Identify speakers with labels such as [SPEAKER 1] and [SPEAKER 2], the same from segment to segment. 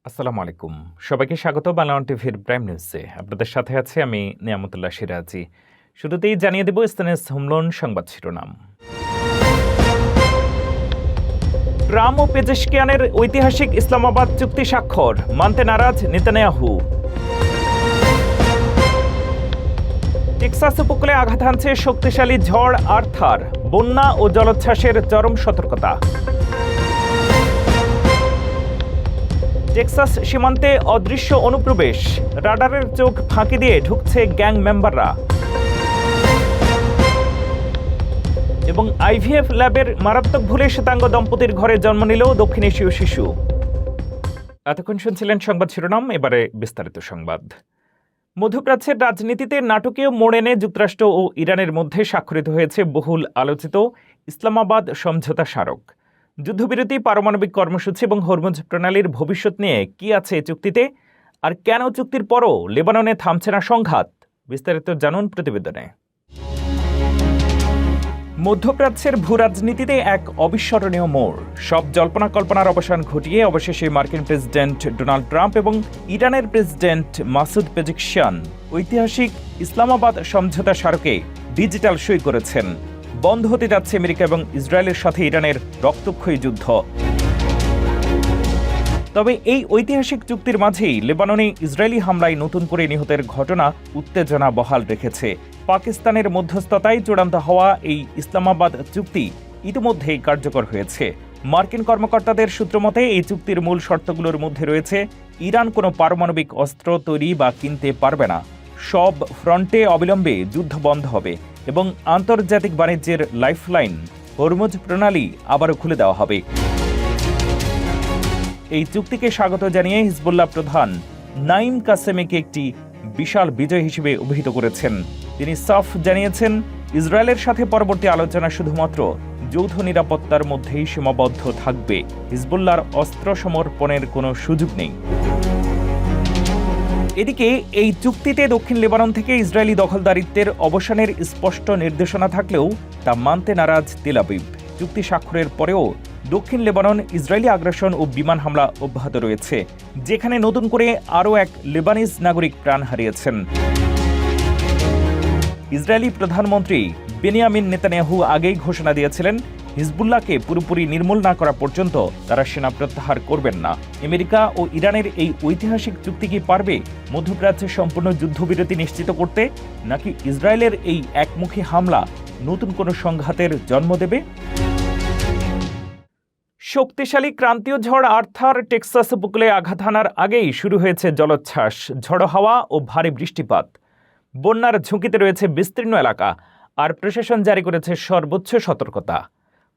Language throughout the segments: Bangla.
[SPEAKER 1] আসসালামু আলাইকুম। সবাইকে স্বাগত বাংলা টিভির প্রাইম নিউজে। আপনাদের সাথে আছি আমি নিয়ামতুল্লাহ সিরাজি। শুরুতেই জানিয়ে দেব স্থানীয় হোমলোন সংবাদ শিরোনাম। ট্রাম্প ও পেজেশকিয়ানের ঐতিহাসিক ইসলামাবাদ চুক্তি স্বাক্ষর, মানতে নারাজ নেতানিয়াহু। টেক্সাস উপকূলে আঘাত হানছে শক্তিশালী ঝড় আর্থার, বন্যা ও জলোচ্ছ্বাসের চরম সতর্কতা। টেক্সাস সীমান্তে অদৃশ্য অনুপ্রবেশ, রাডারের চোখ ফাঁকি দিয়ে ঢুকছে গ্যাং মেম্বাররা। এবং আইভিএফ ল্যাবের মারাত্মক ভুলে শ্বেতাঙ্গ দম্পতির ঘরে জন্ম নিল দক্ষিণ এশীয় শিশু। এতক্ষণ শুনছিলেন সংবাদ শিরোনাম, এবারে বিস্তারিত সংবাদ। মধ্যপ্রাচ্যের রাজনীতিতে নাটকীয় মোড় এনে যুক্তরাষ্ট্র ও ইরানের মধ্যে স্বাক্ষরিত হয়েছে বহুল আলোচিত ইসলামাবাদ সমঝোতা স্মারক। যুদ্ধবিরতি, পারমাণবিক কর্মসূচি এবং হরমুজ প্রণালীর ভবিষ্যৎ নিয়ে কি আছে চুক্তিতে, আর কেন চুক্তির পরও লেবাননে থামছে না সংঘাত, বিস্তারিত জানুন প্রতিবেদনে। মধ্যপ্রাচ্যের ভূরাজনীতিতে এক অবিস্মরণীয় মোড়। সব জল্পনা কল্পনার অবসান ঘটিয়ে অবশেষে মার্কিন প্রেসিডেন্ট ডোনাল্ড ট্রাম্প এবং ইরানের প্রেসিডেন্ট মাসুদ পেজেশকিয়ান ঐতিহাসিক ইসলামাবাদ সমঝোতা স্মারকে ডিজিটাল সই করেছেন। বন্ধ হতে যাচ্ছে আমেরিকা এবং ইসরায়েলের সাথে ইরানের রক্তক্ষয়ী যুদ্ধ। তবে এই ঐতিহাসিক চুক্তির মাঝেই লেবাননে ইসরায়েলি হামলায় নতুন করে নিহতের ঘটনা উত্তেজনা বহাল রেখেছে। পাকিস্তানের মধ্যস্থতায় চূড়ান্ত হওয়া এই ইসলামাবাদ চুক্তি ইতিমধ্যেই কার্যকর হয়েছে। মার্কিন কর্মকর্তাদের সূত্র মতে এই চুক্তির মূল শর্তগুলোর মধ্যে রয়েছে ইরান কোনো পারমাণবিক অস্ত্র তৈরি বা কিনতে পারবে না, সব ফ্রন্টে অবিলম্বে যুদ্ধ বন্ধ হবে এবং আন্তর্জাতিক বাণিজ্যের লাইফলাইন হরমুজ প্রণালী আবারও খুলে দেওয়া হবে। এই চুক্তিকে স্বাগত জানিয়ে হিজবুল্লাহ প্রধান নাঈম কাসেমিকে একটি বিশাল বিজয় হিসেবে অভিহিত করেছেন। তিনি সাফ জানিয়েছেন, ইসরায়েলের সাথে পরবর্তী আলোচনা শুধুমাত্র যৌথ নিরাপত্তার মধ্যেই সীমাবদ্ধ থাকবে। হিজবুল্লাহর অস্ত্র সমর্পণের কোনো সুযোগ নেই। এদিকে এই চুক্তিতে দক্ষিণ লেবানন থেকে ইসরায়েলি দখলদারিত্বের অবসানের স্পষ্ট নির্দেশনা থাকলেও তা মানতে নারাজ তেল আবিব। চুক্তি স্বাক্ষরের পরেও দক্ষিণ লেবানন ইসরায়েলি আগ্রাসন ও বিমান হামলা অব্যাহত রয়েছে, যেখানে নতুন করে আরও এক লেবানিজ নাগরিক প্রাণ হারিয়েছেন। ইসরায়েলি প্রধানমন্ত্রী বেনিয়ামিন নেতানিয়াহু আগেই ঘোষণা দিয়েছিলেন, হিজবুল্লাহকে পুরোপুরি নির্মূল না করা পর্যন্ত তারা সেনা প্রত্যাহার করবেন না। আমেরিকা ও ইরানের এই ঐতিহাসিক চুক্তি কি পারবে মধ্যপ্রাচ্যে সম্পূর্ণ যুদ্ধবিরতি নিশ্চিত করতে, নাকি ইসরায়েলের এই একমুখী হামলা নতুন কোনো সংঘাতের জন্ম দেবে? শক্তিশালী ক্রান্তীয় ঝড় আর্থার টেক্সাস উপকূলে আঘাত হানার আগেই শুরু হয়েছে জলোচ্ছ্বাস, ঝড়ো হাওয়া ও ভারী বৃষ্টিপাত। বন্যার ঝুঁকিতে রয়েছে বিস্তীর্ণ এলাকা, আর প্রশাসন জারি করেছে সর্বোচ্চ সতর্কতা।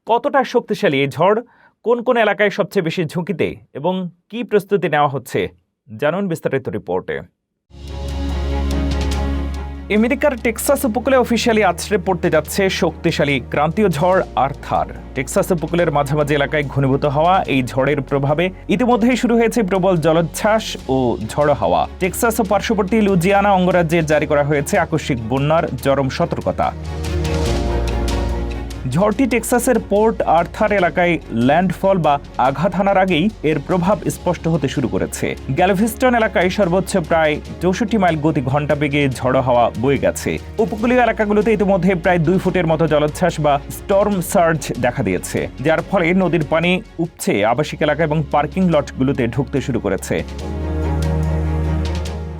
[SPEAKER 1] কতটা শক্তিশালী এই ঝড়, কোন কোন এলাকায় সবচেয়ে বেশি ঝুঁকিতে এবং কি প্রস্তুতি নেওয়া হচ্ছে, জানুন বিস্তারিত রিপোর্টে। আমেরিকার টেক্সাস উপকূলে অফিসিয়ালি আছড়ে পড়তে যাচ্ছে শক্তিশালী ক্রান্তীয় ঝড় আর্থার। টেক্সাস উপকূলের মাঝামাঝি এলাকায় ঘনীভূত হওয়া এই ঝড়ের প্রভাবে ইতিমধ্যেই শুরু হয়েছে প্রবল জলোচ্ছ্বাস ও ঝড়ো হাওয়া। টেক্সাস ও পার্শ্ববর্তী লুজিয়ানা অঙ্গরাজ্যে জারি করা হয়েছে আকস্মিক বন্যার চরম সতর্কতা। ঝড়টি টেক্সাসের পোর্ট আর্থার এলাকায় ল্যান্ডফল বা আঘাত হানার আগেই এর প্রভাব স্পষ্ট হতে শুরু করেছে। গ্যালভেস্টন এলাকায় সর্বোচ্চ প্রায় 64 মাইল গতি ঘণ্টা বেগে ঝড়ো হাওয়া বয়ে গেছে। উপকূলীয় এলাকাগুলোতে ইতিমধ্যে প্রায় 2 ফুটের মতো জলোচ্ছ্বাস বা স্টর্ম সার্জ দেখা দিয়েছে, যার ফলে নদীর পানি উপচে আবাসিক এলাকা এবং পার্কিং লটগুলোতে ঢুকতে শুরু করেছে।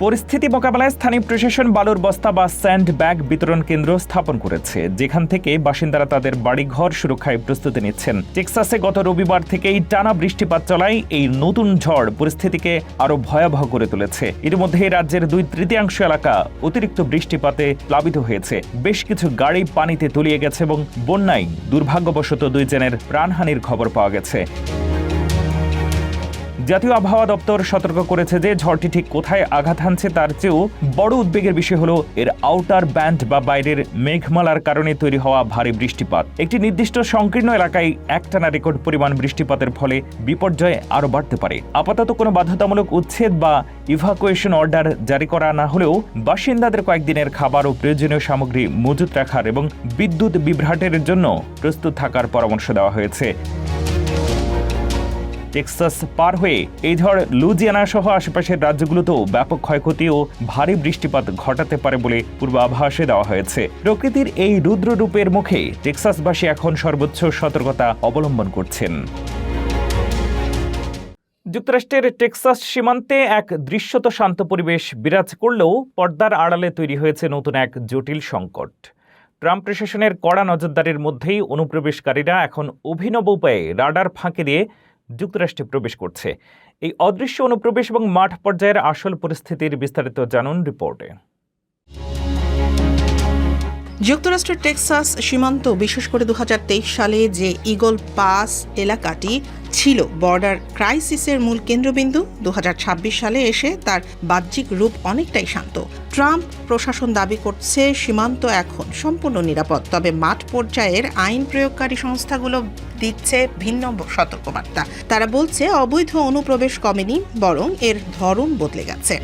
[SPEAKER 1] পরিস্থিতি মোকাবেলায় স্থানীয় প্রশাসন বালুর বস্তা বা স্যান্ড ব্যাগ বিতরণ কেন্দ্র স্থাপন করেছে, যেখান থেকে বাসিন্দারা তাদের বাড়িঘর সুরক্ষায় প্রস্তুতি নিচ্ছেন। টেক্সাসে গত রবিবার থেকেই টানা বৃষ্টিপাত চলায় এই নতুন ঝড় পরিস্থিতিকে আরও ভয়াবহ করে তুলেছে। এর মধ্যে রাজ্যের 2/3 এলাকা অতিরিক্ত বৃষ্টিপাতে প্লাবিত হয়েছে। বেশ কিছু গাড়ি পানিতে তলিয়ে গেছে এবং বন্যায় দুর্ভাগ্যবশত 2 জনের প্রাণহানির খবর পাওয়া গেছে। জাতীয় আবহাওয়া দপ্তর সতর্ক করেছে যে ঝড়টি ঠিক কোথায় আঘাত হানছে তার চেয়েও বড় উদ্বেগের বিষয় হলো এর আউটার ব্যান্ড বা বাইরের মেঘমালার কারণে তৈরি হওয়া ভারী বৃষ্টিপাত। একটি নির্দিষ্ট সংকীর্ণ এলাকায় একটানা রেকর্ড পরিমাণ বৃষ্টিপাতের ফলে বিপর্যয় আরও বাড়তে পারে। আপাতত কোনো বাধ্যতামূলক উচ্ছেদ বা ইভাকুয়েশন অর্ডার জারি করা না হলেও বাসিন্দাদের কয়েকদিনের খাবার ও প্রয়োজনীয় সামগ্রী মজুত রাখার এবং বিদ্যুৎ বিভ্রাটের জন্য প্রস্তুত থাকার পরামর্শ দেওয়া হয়েছে। টেক্সাস পার হয়ে এই ঝড় লুইজিয়ানা সহ আশেপাশের রাজ্যগুলোতেও ব্যাপক ক্ষয়ক্ষতি ও ভারী বৃষ্টিপাত ঘটাতে পারে বলে পূর্বাভাসে দেওয়া হয়েছে। প্রকৃতির এই রুদ্র রূপের মুখে টেক্সাসবাসী এখন সর্বোচ্চ সতর্কতা অবলম্বন করছেন। যুক্তরাষ্ট্রের টেক্সাস সীমান্তে এক দৃশ্যত শান্ত পরিবেশ বিরাজ করলেও পর্দার আড়ালে তৈরি হয়েছে নতুন এক জটিল সংকট। ট্রাম্প প্রশাসনের কড়া নজরদারির মধ্যেই অনুপ্রবেশকারীরা এখন অভিনব উপায়ে রাডার ফাঁকি দিয়ে যুক্তরাষ্ট্রে প্রবেশ করছে। এই অদৃশ্য অনুপ্রবেশ এবং মাঠ পর্যায়ের আসল পরিস্থিতির বিস্তারিত জানুন রিপোর্টে।
[SPEAKER 2] যুক্তরাষ্ট্রের টেক্সাস সীমান্ত, বিশেষ করে 2023 সালে যে ঈগল পাস এলাকাটি ছিল বর্ডার ক্রাইসিসের মূল কেন্দ্রবিন্দু, 2026 সালে এসে তার বাহ্যিক রূপ অনেকটাই শান্ত। ট্রাম্প প্রশাসন দাবি করছে সীমান্ত এখন সম্পূর্ণ নিরাপদ, তবে মাঠ পর্যায়ের আইন প্রয়োগকারী সংস্থাগুলো দিচ্ছে ভিন্ন সতর্কবার্তা। তারা বলছে অবৈধ অনুপ্রবেশ কমেনি, বরং এর ধরন বদলে গেছে।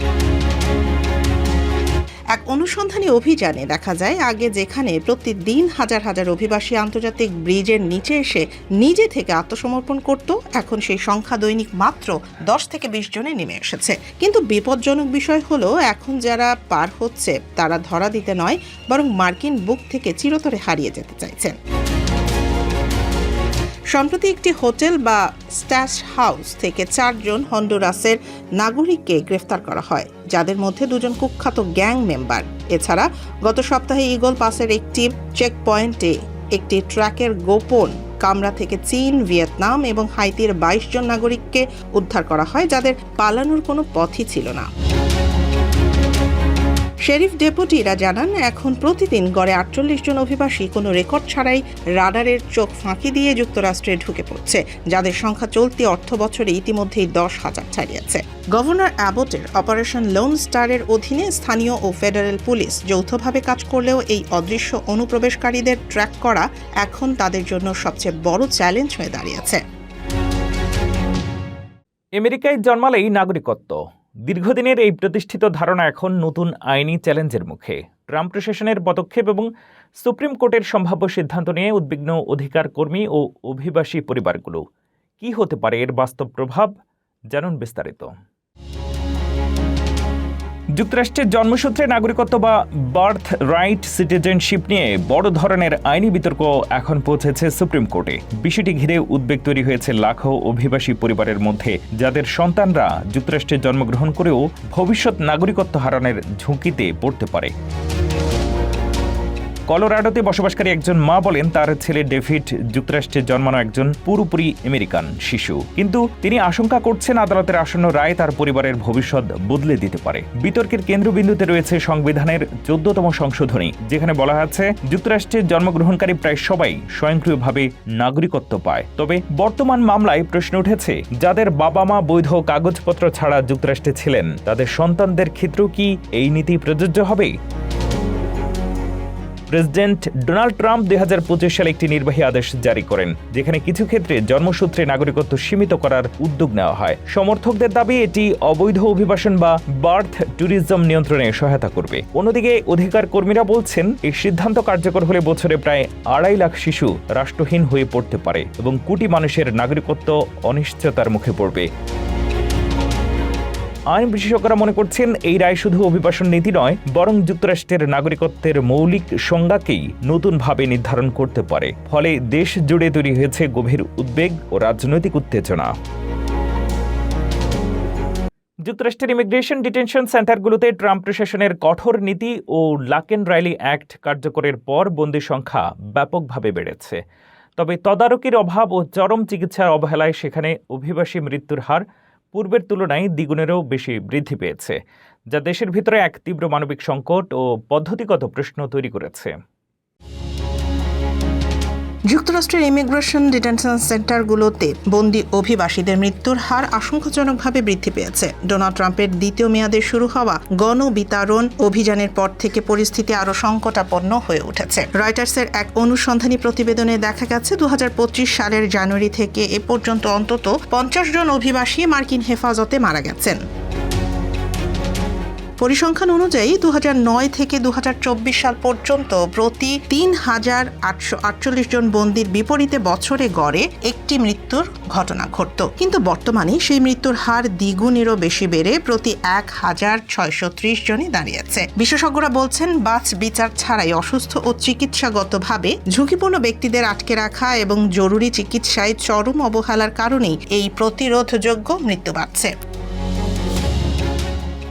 [SPEAKER 2] এক অনুসন্ধানী অভিযানে দেখা যায়, আগে যেখানে প্রতিদিন হাজার হাজার অভিবাসী আন্তর্জাতিক ব্রিজের নিচে এসে নিজে থেকে আত্মসমর্পণ করত, এখন সেই সংখ্যা দৈনিক মাত্র 10 থেকে 20 জনে নেমে এসেছে। কিন্তু বিপজ্জনক বিষয় হলো, এখন যারা পার হচ্ছে তারা ধরা দিতে নয়, বরং মার্কিন বুক থেকে চিরতরে হারিয়ে যেতে চাইছেন। সম্প্রতি একটি হোটেল বা স্ট্যাশ হাউস থেকে 4 জন হন্ডুরাসের নাগরিককে গ্রেফতার করা হয়, যাদের মধ্যে 2 জন কুখ্যাত গ্যাং মেম্বার। এছাড়া গত সপ্তাহে ঈগল পাসের একটি চেক পয়েন্টে একটি ট্রাকের গোপন কামরা থেকে চীন, ভিয়েতনাম এবং হাইতির 22 জন নাগরিককে উদ্ধার করা হয়, যাদের পালানোর কোনো পথই ছিল না। শেরিফ ডেপুটিরা জানান, এখন প্রতিদিন গড়ে 48 জন অভিবাসী কোনো রেকর্ড ছাড়াই রাডারের চোখ ফাঁকি দিয়ে যুক্তরাষ্ট্রে ঢুকে পড়ছে, যাদের সংখ্যা চলতি অর্থ বছরে ইতিমধ্যেই 10,000 ছাড়িয়েছে। গভর্নর অ্যাবটের অপারেশন লোন স্টারের অধীনে স্থানীয় ও ফেডারেল পুলিশ যৌথভাবে কাজ করলেও এই অদৃশ্য অনুপ্রবেশকারীদের ট্র্যাক করা এখন তাদের জন্য সবচেয়ে বড় চ্যালেঞ্জ হয়ে দাঁড়িয়েছে।
[SPEAKER 1] আমেরিকায় জন্মালেই নাগরিকত্ব, দীর্ঘদিনের এই প্রতিষ্ঠিত ধারণা এখন নতুন আইনি চ্যালেঞ্জের মুখে। ট্রাম্প প্রশাসনের পদক্ষেপ এবং সুপ্রিম কোর্টের সম্ভাব্য সিদ্ধান্ত নিয়ে উদ্বিগ্ন অধিকার কর্মী ও অভিবাসী পরিবারগুলো। কি হতে পারে এর বাস্তব প্রভাব, জানুন বিস্তারিত। যুক্তরাষ্ট্রের জন্মসূত্রে নাগরিকত্ব বা বার্থ রাইট সিটিজেনশিপ নিয়ে বড় ধরনের আইনি বিতর্ক এখন পৌঁছেছে সুপ্রিম কোর্টে। বিষয়টি ঘিরে উদ্বেগ তৈরি হয়েছে লাখো অভিবাসী পরিবারের মধ্যে, যাদের সন্তানরা যুক্তরাষ্ট্রে জন্মগ্রহণ করেও ভবিষ্যৎ নাগরিকত্ব হারানোর ঝুঁকিতে পড়তে পারে। কলোরাডোতে বসবাসকারী একজন মা বলেন, তার ছেলে ডেভিড যুক্তরাষ্ট্রে জন্মানো একজন পুরোপুরি আমেরিকান শিশু, কিন্তু তিনি আশঙ্কা করছেন আদালতের আসন্ন রায় তার পরিবারের ভবিষ্যৎ বদলে দিতে পারে। বিতর্কের কেন্দ্রবিন্দুতে রয়েছে সংবিধানের 14তম সংশোধনী, যেখানে বলা আছে যুক্তরাষ্ট্রে জন্মগ্রহণকারী প্রায় সবাই স্বয়ংক্রিয়ভাবে নাগরিকত্ব পায়। তবে বর্তমান মামলায় প্রশ্ন উঠেছে, যাদের বাবা মা বৈধ কাগজপত্র ছাড়া যুক্তরাষ্ট্রে ছিলেন, তাদের সন্তানদের ক্ষেত্রেও কি এই নীতি প্রযোজ্য হবে? প্রেসিডেন্ট ডোনাল্ড ট্রাম্প 2025 সালে একটি নির্বাহী আদেশ জারি করেন, যেখানে কিছু ক্ষেত্রে জন্মসূত্রে নাগরিকত্ব সীমিত করার উদ্যোগ নেওয়া হয়। সমর্থকদের দাবি এটি অবৈধ অভিবাসন বা বার্থ ট্যুরিজম নিয়ন্ত্রণে সহায়তা করবে। অন্যদিকে অধিকার কর্মীরা বলছেন, এই সিদ্ধান্ত কার্যকর হলে বছরে প্রায় 2.5 লাখ শিশু রাষ্ট্রহীন হয়ে পড়তে পারে এবং কোটি মানুষের নাগরিকত্ব অনিশ্চয়তার মুখে পড়বে। আইন বিশেষজ্ঞরা মনে করছেন, এই রায় শুধু অভিবাসন নীতি নয়, বরং যুক্তরাষ্ট্রের নাগরিকত্বের মৌলিক সংজ্ঞাকেই নতুনভাবে নির্ধারণ করতে পারে। ফলে দেশ জুড়ে তৈরি হয়েছে গভীর উদ্বেগ ও রাজনৈতিক উত্তেজনা। যুক্তরাষ্ট্রের ইমিগ্রেশন ডিটেনশন সেন্টারগুলোতে ট্রাম্প প্রশাসনের কঠোর নীতি ও লাকেন রাইলি অ্যাক্ট কার্যকরের পর বন্দির সংখ্যা ব্যাপকভাবে বেড়েছে। তবে তদারকির অভাব ও চরম চিকিৎসার অবহেলায় সেখানে অভিবাসী মৃত্যুর হার পূর্বের তুলনায় দ্বিগুণেরও বেশি বৃদ্ধি পেয়েছে, যা দেশের ভিতরে এক তীব্র মানবিক সংকট ও পদ্ধতিগত প্রশ্ন তৈরি করেছে।
[SPEAKER 2] যুক্তরাষ্ট্রের ইমিগ্রেশন ডিটেনশন সেন্টারগুলোতে বন্দী অভিবাসীদের মৃত্যুর হার আশঙ্কাজনকভাবে বৃদ্ধি পেয়েছে। ডোনাল্ড ট্রাম্পের দ্বিতীয় মেয়াদে শুরু হওয়া গণবিতারণ অভিযানের পর থেকে পরিস্থিতি আরও সংকটাপন্ন হয়ে উঠেছে। রয়টার্সের এক অনুসন্ধানী প্রতিবেদনে দেখা গেছে, 2025 সালের জানুয়ারি থেকে এ পর্যন্ত অন্তত 50 জন অভিবাসী মার্কিন হেফাজতে মারা গেছেন। পরিসংখ্যান অনুযায়ী 2009 থেকে 2024 সাল পর্যন্ত প্রতি 3,848 জন বন্দীর বিপরীতে বছরে গড়ে একটি মৃত্যুর ঘটনা ঘটত। কিন্তু বর্তমানে সেই মৃত্যুর হার দ্বিগুণেরও বেশি বেড়ে প্রতি 1,630 জনই দাঁড়িয়েছে। বিশেষজ্ঞরা বলছেন, বাছ বিচার ছাড়াই অসুস্থ ও চিকিৎসাগতভাবে ঝুঁকিপূর্ণ ব্যক্তিদের আটকে রাখা এবং জরুরি চিকিৎসায় চরম অবহেলার কারণেই এই প্রতিরোধযোগ্য মৃত্যু বাড়ছে।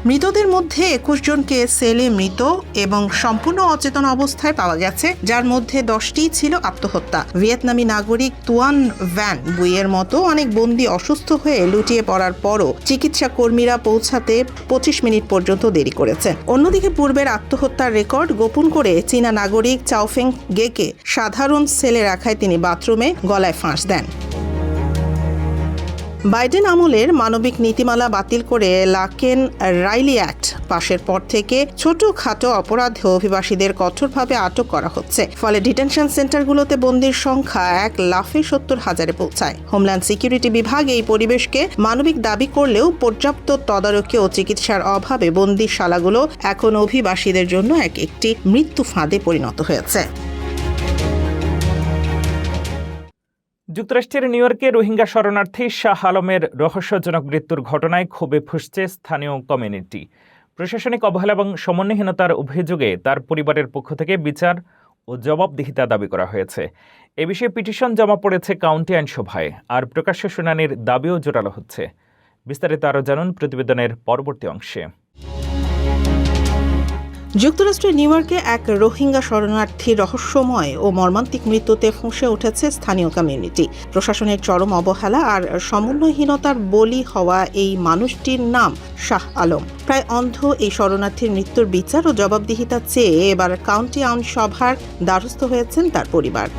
[SPEAKER 2] মৃতদের মধ্যে 21 জনকে সেলে মৃত এবং সম্পূর্ণ অচেতন অবস্থায় পাওয়া গেছে, যার মধ্যে 10টিই ছিল আত্মহত্যা। ভিয়েতনামী নাগরিক তুয়ান ভ্যান বুইয়ের মতো অনেক বন্দী অসুস্থ হয়ে লুটিয়ে পড়ার পরও চিকিৎসা কর্মীরা পৌঁছাতে 25 মিনিট পর্যন্ত দেরি করেছে। অন্যদিকে পূর্বের আত্মহত্যার রেকর্ড গোপন করে চীনা নাগরিক চাওফেং গেকে সাধারণ সেলে রাখায় তিনি বাথরুমে গলায় ফাঁস দেন। বাইডেন আমলের মানবিক নীতিমালা বাতিল করে লাকেন রাইলি অ্যাক্ট পাশের পর থেকে ছোটখাটো অপরাধে অভিবাসীদের কঠোরভাবে আটক করা হচ্ছে। ফলে ডিটেনশন সেন্টারগুলোতে বন্দীর সংখ্যা 1,70,000-এ পৌঁছায়। হোমল্যান্ড সিকিউরিটি বিভাগ এই পরিবেশকে মানবিক দাবি করলেও পর্যাপ্ত তদারকি ও চিকিৎসার অভাবে বন্দিশালাগুলো এখন অভিবাসীদের জন্য একটি মৃত্যু ফাঁদে পরিণত হয়েছে।
[SPEAKER 1] যুক্তরাষ্ট্রের নিউ ইয়র্কে রোহিঙ্গা শরণার্থী শাহ আলমের রহস্যজনক মৃত্যুর ঘটনায় ক্ষোভে ফুঁসছে স্থানীয় কমিউনিটি। প্রশাসনিক অবহেলা এবং সমন্বয়হীনতার অভিযোগে তার পরিবারের পক্ষ থেকে বিচার ও জবাবদিহিতা দাবি করা হয়েছে। এ বিষয়ে পিটিশন জমা পড়েছে কাউন্টি আইনসভায়, আর প্রকাশ্য শুনানির দাবিও জোরালো হচ্ছে। বিস্তারিত আরও জানুন প্রতিবেদনের পরবর্তী অংশে।
[SPEAKER 2] যুক্তরাষ্ট্রের নিউ ইয়র্কে এক রোহিঙ্গা শরণার্থীর রহস্যময় ও মর্মান্তিক মৃত্যুতে ফুঁসে উঠেছে স্থানীয় কমিউনিটি। প্রশাসনের চরম অবহেলা আর সমন্বয়হীনতার বলি হওয়া এই মানুষটির নাম শাহ আলম। প্রায় অন্ধ এই শরণার্থীর মৃত্যুর বিচার ও জবাবদিহিতা চেয়ে এবার কাউন্টি আইনসভার দ্বারস্থ হয়েছেন তার পরিবার।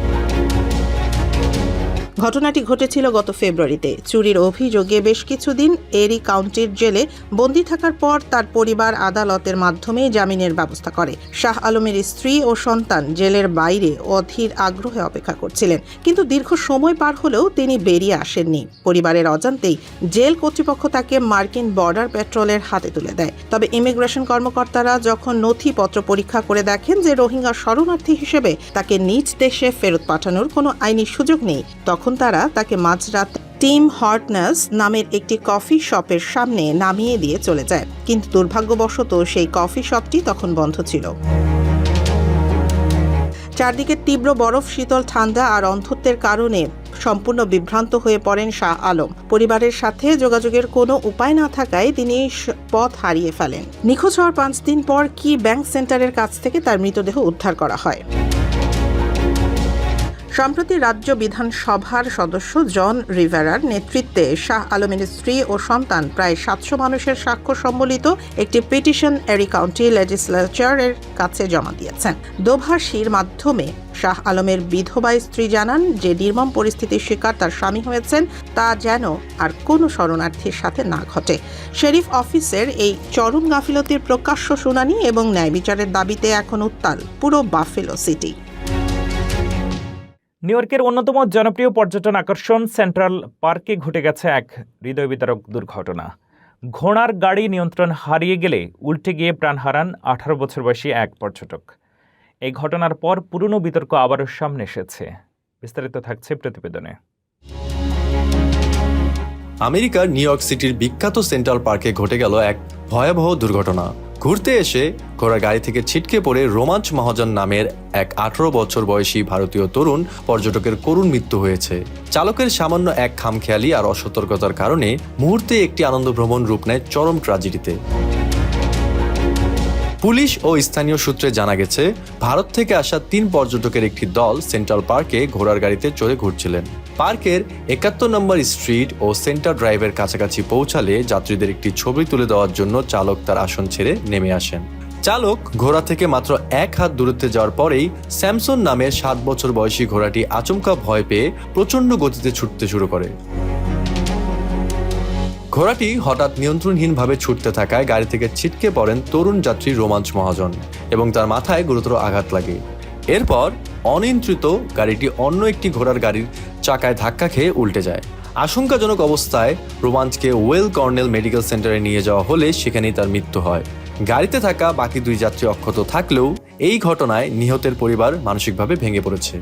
[SPEAKER 2] ঘটনাটি ঘটেছিল গত ফেব্রুয়ারিতে। চুরির অভিযোগে বেশ কিছুদিন এরি কাউন্টির জেলে বন্দী থাকার পর তার পরিবার আদালতের মাধ্যমে জামিনের ব্যবস্থা করে। শাহ আলমের স্ত্রী ও সন্তান জেলের বাইরে অধীর আগ্রহে অপেক্ষা করছিলেন, কিন্তু দীর্ঘ সময় পার হলেও তিনি বেরিয়ে আসেননি। পরিবারের অজান্তেই জেল কর্তৃপক্ষ তাকে মার্কিন বর্ডার পেট্রোলের হাতে তুলে দেয়। তবে ইমিগ্রেশন কর্মকর্তারা যখন নথিপত্র পরীক্ষা করে দেখেন যে রোহিঙ্গা শরণার্থী হিসেবে তাকে নিজ দেশে ফেরত পাঠানোর কোনো আইনি সুযোগ নেই, তখন তারা তাকে মাঝরাত টিম হর্টনাস নামের একটি কফি শপের সামনে নামিয়ে দিয়ে চলে যায়। কিন্তু দুর্ভাগ্যবশত সেই কফি শপটি তখন বন্ধ ছিল। চারদিকে তীব্র বরফ, শীতল, ঠান্ডা আর অন্ধত্বের কারণে সম্পূর্ণ বিভ্রান্ত হয়ে পড়েন শাহ আলম। পরিবারের সাথে যোগাযোগের কোনো উপায় না থাকায় তিনি পথ হারিয়ে ফেলেন। নিখোঁজ হওয়ার 5 দিন পর কি ব্যাংক সেন্টারের কাছ থেকে তার মৃতদেহ উদ্ধার করা হয়। সম্প্রতি রাজ্য বিধানসভার সদস্য জন রিভেরার নেতৃত্বে শাহ আলমের স্ত্রী ও সন্তান প্রায় 700 মানুষের স্বাক্ষর সম্বলিত একটি পিটিশন এরি কাউন্টি লেজিসলেচারের কাছে জমা দিয়েছেন। দোভাষীর মাধ্যমে শাহ আলমের বিধবা স্ত্রী জানান যে নির্মম পরিস্থিতির শিকার তার স্বামী হয়েছেন, তা যেন আর কোনো শরণার্থীর সাথে না ঘটে। শেরিফ অফিসের এই চরম গাফিলতির প্রকাশ্য শুনানি এবং ন্যায় বিচারের দাবিতে এখন উত্তাল পুরো বাফেলো সিটি।
[SPEAKER 1] নিউ ইয়র্কের অন্যতম জনপ্রিয় পর্যটন আকর্ষণ সেন্ট্রাল পার্কে ঘটে গেছে এক হৃদয়বিদারক দুর্ঘটনা। ঘোড়ার গাড়ি নিয়ন্ত্রণ হারিয়ে গেলে উল্টে গিয়ে প্রাণ হারান 18 বছর বয়সী এক পর্যটক। এই ঘটনার পর পুরনো বিতর্ক আবারও সামনে এসেছে। বিস্তারিত থাকছে প্রতিবেদনে।
[SPEAKER 3] আমেরিকার নিউ ইয়র্ক সিটির বিখ্যাত সেন্ট্রাল পার্কে ঘটে গেল এক ভয়াবহ দুর্ঘটনা। ঘুরতে এসে ঘোড়ার গাড়ি থেকে ছিটকে পড়ে রোমাঞ্চ মহাজন নামের এক 18 বছর বয়সী ভারতীয় তরুণ পর্যটকের করুণ মৃত্যু হয়েছে। চালকের সামান্য এক খামখেয়ালি আর অসতর্কতার কারণে মুহূর্তে একটি আনন্দ ভ্রমণ রূপ নেয় চরম ট্র্যাজেডিতে। পুলিশ ও স্থানীয় সূত্রে জানা গেছে, ভারত থেকে আসা 3 পর্যটকের একটি দল সেন্ট্রাল পার্কে ঘোড়ার গাড়িতে চড়ে ঘুরছিলেন। পার্কের 71 নম্বর স্ট্রিট ও সেন্টার ড্রাইভের কাছাকাছি পৌঁছালে যাত্রীদের একটি ছবি তুলে দেওয়ার জন্য চালক তার আসন ছেড়ে নেমে আসেন। চালক ঘোড়া থেকে মাত্র 1 হাত দূরত্বে যাওয়ার পরেই স্যামসন নামের 7 বছর বয়সী ঘোড়াটি আচমকা ভয় পেয়ে প্রচণ্ড গতিতে ছুটতে শুরু করে। ঘোড়াটি হঠাৎ নিয়ন্ত্রণহীনভাবে ছুটতে থাকায় গাড়ি থেকে ছিটকে পড়েন তরুণ যাত্রী রোমাঞ্চ মহাজন এবং তার মাথায় গুরুতর আঘাত লাগে। এরপর অনিয়ন্ত্রিত গাড়িটি অন্য একটি ঘোড়ার গাড়ির চাকায় ধাক্কা খেয়ে উল্টে যায়। আশঙ্কাজনক অবস্থায় রোমাঞ্চকে ওয়েল কর্নেল মেডিকেল সেন্টারে নিয়ে যাওয়া হলে সেখানেই তার মৃত্যু হয়। গাড়িতে থাকা বাকি 2 যাত্রী অক্ষত থাকলেও এই ঘটনায় নিহতের পরিবার মানসিকভাবে ভেঙে পড়েছে।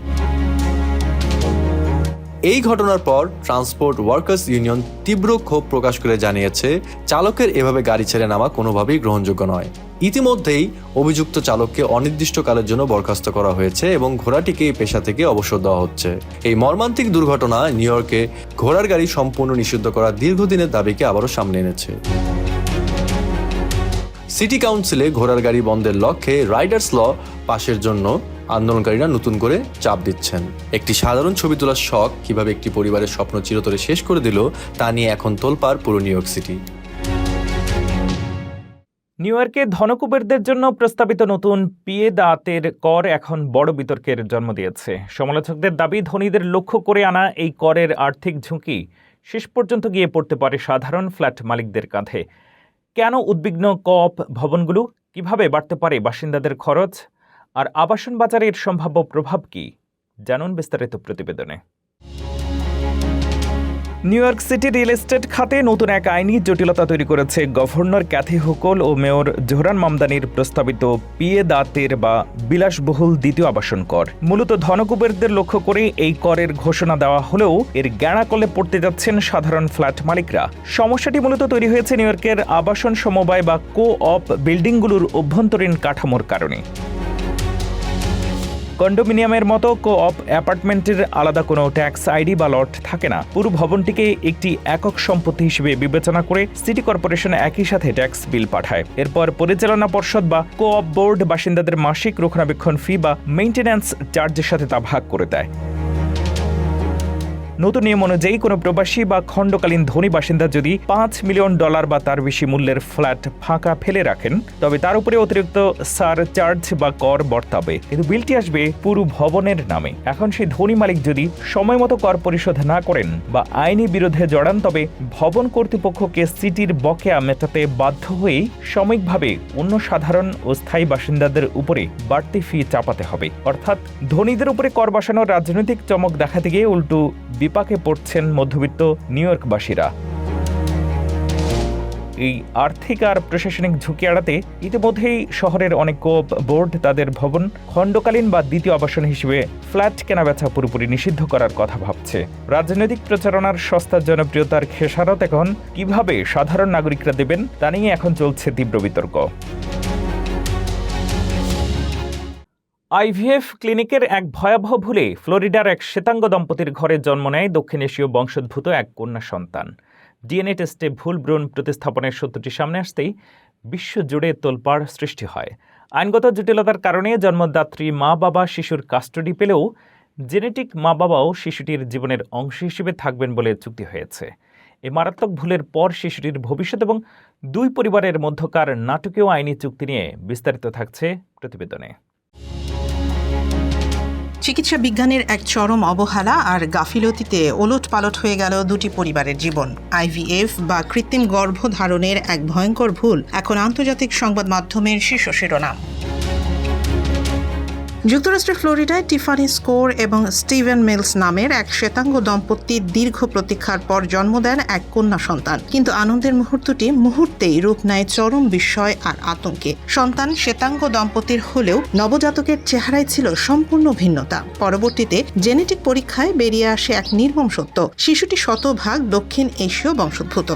[SPEAKER 3] এই ঘটনার পর ট্রান্সপোর্ট ওয়ার্কার্স ইউনিয়ন তীব্র ক্ষোভ প্রকাশ করে জানিয়েছে, চালকের এভাবে গাড়ি ছেড়ে নামা কোনোভাবেই গ্রহণযোগ্য নয়। ইতিমধ্যেই অভিযুক্ত চালককে অনির্দিষ্টকালের জন্য বরখাস্ত করা হয়েছে এবং ঘোড়াটিকে এই পেশা থেকে অবসর দেওয়া হচ্ছে। এই মর্মান্তিক দুর্ঘটনা নিউ ইয়র্কে ঘোড়ার গাড়ি সম্পূর্ণ নিষিদ্ধ করার দীর্ঘদিনের দাবিকে আবারও সামনে এনেছে। সিটি কাউন্সিলে ঘোড়ার গাড়ি বন্ধের লক্ষ্যে রাইডার্স ল পাশের জন্য আন্দোলনকারীরা নতুন করে চাপ দিচ্ছেন। একটি সাধারণ ছবি তোলার শখ কিভাবে একটি পরিবারের স্বপ্ন চিরতরে শেষ করে দিল তা নিয়ে এখন তোলপাড় পুরো নিউ ইয়র্ক সিটি।
[SPEAKER 1] নিউ ইয়র্কে ধনকুবেরদের জন্য প্রস্তাবিত নতুন পিএ দাঁতের কর এখন বড় বিতর্কের জন্ম দিয়েছে। সমালোচকদের দাবি, ধনীদের লক্ষ্য করে আনা এই করের আর্থিক ঝুঁকি শেষ পর্যন্ত গিয়ে পড়তে পারে সাধারণ ফ্ল্যাট মালিকদের কাঁধে। কেন উদ্বিগ্ন কপ ভবনগুলো, কিভাবে বাড়তে পারে বাসিন্দাদের খরচ, আর আবাসন বাজারের সম্ভাব্য প্রভাব কি, জানুন বিস্তারিত প্রতিবেদনে। New York city real estate খাতে নতুন এক আইনি জটিলতা তৈরি করেছে গভর্নর ক্যাথি হুকল ও মেয়র জোহরান মামদানির প্রস্তাবিত পিএ দাঁতের বা বিলাসবহুল দ্বিতীয় আবাসন কর। মূলত ধনকুবেরদের লক্ষ্য করে এই করের ঘোষণা দেওয়া হলেও এর গ্যাড়াকলে পড়তে যাচ্ছেন সাধারণ ফ্ল্যাট মালিকরা। সমস্যাটি মূলত তৈরি হয়েছে নিউ ইয়র্কের আবাসন সমবায় বা কো-অপ বিল্ডিংগুলোর অভ্যন্তরীণ কাঠামোর কারণে। কন্ডোমিনিয়ামের মতো কো-অপ অ্যাপার্টমেন্টের আলাদা কোনো ট্যাক্স আইডি বা লট থাকে না। পুরো ভবনটিকে একটি একক সম্পত্তি হিসেবে বিবেচনা করে সিটি কর্পোরেশন একই সাথে ট্যাক্স বিল পাঠায়। এরপর পরিচালনা পর্ষদ বা কো-অপ বোর্ড বাসিন্দাদের মাসিক রক্ষণাবেক্ষণ ফি বা মেইনটেন্যান্স চার্জের সাথে তা ভাগ করে দেয়। নতুন নিয়ম অনুযায়ী কোনো প্রবাসী বা খণ্ডকালীন ধনী বাসিন্দা যদি $5 মিলিয়ন বা তার বেশি মূল্যের ফ্ল্যাট ফাঁকা ফেলে রাখেন, তবে তার উপরে অতিরিক্ত সারচার্জ বা কর বর্তাবে। কিন্তু বিলটি আসবে পুরো ভবনের নামে। এখন সেই ধনী মালিক যদি সময় মতো কর পরিশোধ না করেন বা আইনি বিরোধে জড়ান, তবে ভবন কর্তৃপক্ষকে সিটির বকেয়া মেটাতে বাধ্য হয়েই সাময়িকভাবে অন্য সাধারণ ও স্থায়ী বাসিন্দাদের উপরে বাড়তি ফি চাপাতে হবে। অর্থাৎ ধনীদের উপরে কর বসানোর রাজনৈতিক চমক দেখাতে গিয়ে উল্টো বিপাকে পড়ছেন মধ্যবিত্ত নিউ ইয়র্কবাসীরা। এই আর্থিক আর প্রশাসনিক ঝুঁকি এড়াতে ইতিমধ্যেই শহরের অনেক কোপ বোর্ড তাদের ভবন খণ্ডকালীন বা দ্বিতীয় আবাসন হিসেবে ফ্ল্যাট কেনাবেচা পুরোপুরি নিষিদ্ধ করার কথা ভাবছে। রাজনৈতিক প্রচারণার সস্তা জনপ্রিয়তার খেসারত এখন কিভাবে সাধারণ নাগরিকরা দেবেন তা নিয়ে এখন চলছে তীব্র বিতর্ক। আইভিএফ ক্লিনিকের এক ভয়াবহ ভুলে ফ্লোরিডার এক শ্বেতাঙ্গ দম্পতির ঘরে জন্ম নেয় দক্ষিণ এশীয় বংশোদ্ভূত এক কন্যা সন্তান। ডিএনএ টেস্টে ভুল ভ্রূণ প্রতিস্থাপনের সত্যটি সামনে আসতেই বিশ্বজুড়ে তোলপাড় সৃষ্টি হয়। আইনগত জটিলতার কারণে জন্মদাত্রী মা বাবা শিশুর কাস্টডি পেলেও জেনেটিক মা বাবাও শিশুটির জীবনের অংশ হিসেবে থাকবেন বলে চুক্তি হয়েছে। এই মারাত্মক ভুলের পর শিশুটির ভবিষ্যৎ এবং দুই পরিবারের মধ্যকার নাটকীয় আইনি চুক্তি নিয়ে বিস্তারিত থাকছে প্রতিবেদনে।
[SPEAKER 2] চিকিৎসা বিজ্ঞানের এক চরম অবহেলা আর গাফিলতিতে ওলটপালট হয়ে গেল দুটি পরিবারের জীবন। আইভিএফ বা কৃত্রিম গর্ভধারণের এক ভয়ঙ্কর ভুল এখন আন্তর্জাতিক সংবাদ মাধ্যমের শীর্ষ শিরোনাম। যুক্তরাষ্ট্রের ফ্লোরিডায় টিফানি স্কোর এবং স্টিভেন মিলস নামের এক শ্বেতাঙ্গ দম্পতি দীর্ঘ প্রতীক্ষার পর জন্ম দেন এক কন্যা সন্তান। কিন্তু আনন্দের মুহূর্তটি মুহূর্তেই রূপ নেয় চরম বিস্ময় আর আতঙ্কে। সন্তান শ্বেতাঙ্গ দম্পতির হলেও নবজাতকের চেহারায় ছিল সম্পূর্ণ ভিন্নতা। পরবর্তীতে জেনেটিক পরীক্ষায় বেরিয়ে আসে এক নির্মম সত্য: শিশুটি শতভাগ দক্ষিণ এশীয় বংশোদ্ভূত।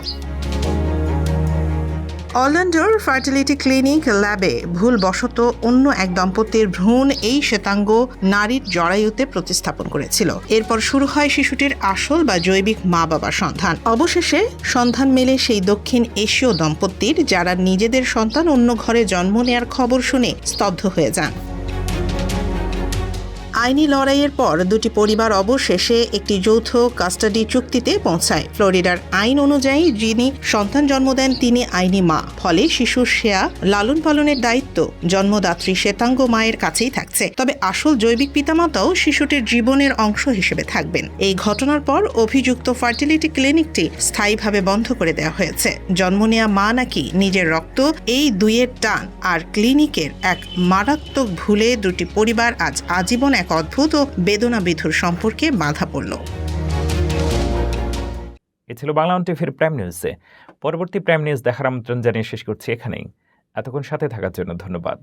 [SPEAKER 2] অরল্যান্ডোর ফার্টিলিটি ক্লিনিক ল্যাবে ভুলবশত অন্য এক দম্পতির ভ্রূণ এই শ্বেতাঙ্গ নারীর জরায়ুতে প্রতিস্থাপন করেছিল। এরপর শুরু হয় শিশুটির আসল বা জৈবিক মা বাবার সন্ধান। অবশেষে সন্ধান মেলে সেই দক্ষিণ এশীয় দম্পতির, যারা নিজেদের সন্তান অন্য ঘরে জন্ম নেয়ার খবর শুনে স্তব্ধ হয়ে যান। আইনি লড়াইয়ের পর দুটি পরিবার অবশেষে একটি যৌথ কাস্টাডি চুক্তিতে পৌঁছায়। ফ্লোরিডার আইন অনুযায়ী যিনি সন্তান জন্ম দেন তিনি আইনি মা। ফলে শিশুর সেয়া লালন পালনের দায়িত্ব জন্মদাত্রী শ্বেতাঙ্গ মায়ের কাছেই থাকছে। তবে আসল জৈবিক পিতামাতাও শিশুটির জীবনের অংশ হিসেবে থাকবেন। এই ঘটনার পর অভিযুক্ত ফার্টিলিটি ক্লিনিকটি স্থায়ীভাবে বন্ধ করে দেওয়া হয়েছে। জন্ম নেয়া মা নাকি নিজের রক্ত, এই দুইয়ের টান আর ক্লিনিকের এক মারাত্মক ভুলে দুটি পরিবার আজ আজীবন এক অদ্ভুত ও বেদনাবিধুর সম্পর্কে বাধা পড়ল।
[SPEAKER 1] এ ছিল বাংলা টিভির প্রাইম নিউজে। পরবর্তী প্রাইম নিউজ দেখার আমন্ত্রণ জানিয়ে শেষ করছি এখানেই। এতক্ষণ সাথে থাকার জন্য ধন্যবাদ।